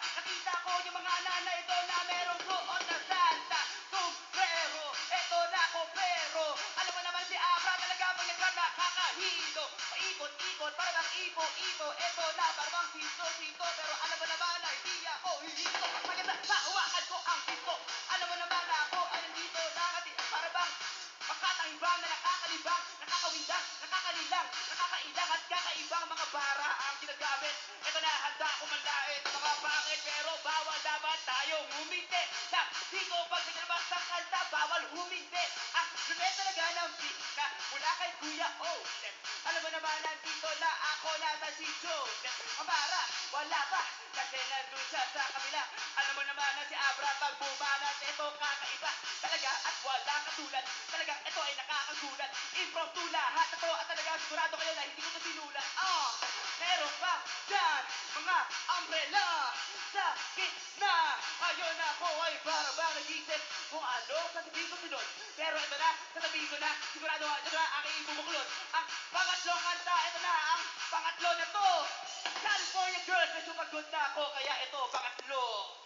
nakita ko yung mga nanay doon na merong suot na Santa sombrero. Eto na ako pero alam mo naman si Abra talaga pag nag-rap nakakahilo. Paikot-ikot para bang ipo-ipo. Eto na parang sito-sito pero alam mo naman na hindi ako hilito. Maganda sa hawakan ko ang pito. Alam mo naman na ako ay nandito nakati para bang makatangibang na nakakalibang, nakakawindang, nakakalilang, nakakailang at kakaibang mga bara ang ginagamit. Ito na handa ko manlait mga pangit pero bawal dapat tayong humindi. Na dito pag naglabas ng kanta bawal humindi. Ang lunet talaga ng beat na mula kay Kuya Oden. Alam mo naman nandito na ako nasa si Joseph. Ang bara wala pa kasi nandun siya sa kabila. Alam mo naman na si Abra pag bumanat ito kakaiba talaga at wala katulad. Talagang ito ay nakakagulat. Impromptu lahat ito at talagang sigurado kayo na hindi ko ito sinulat. Meron pa dyan mga umbrella sa gitna. Ngayon ako ay para bang nag-isip kung ano sasabihin ko sunod. Pero ito na, sasabihin ko na, sigurado ito na aking ibubuklod. Ang pangatlong kanta, ito na ang pangatlo na to. California Girls, medyo pagod na ako, kaya ito, pangatlo.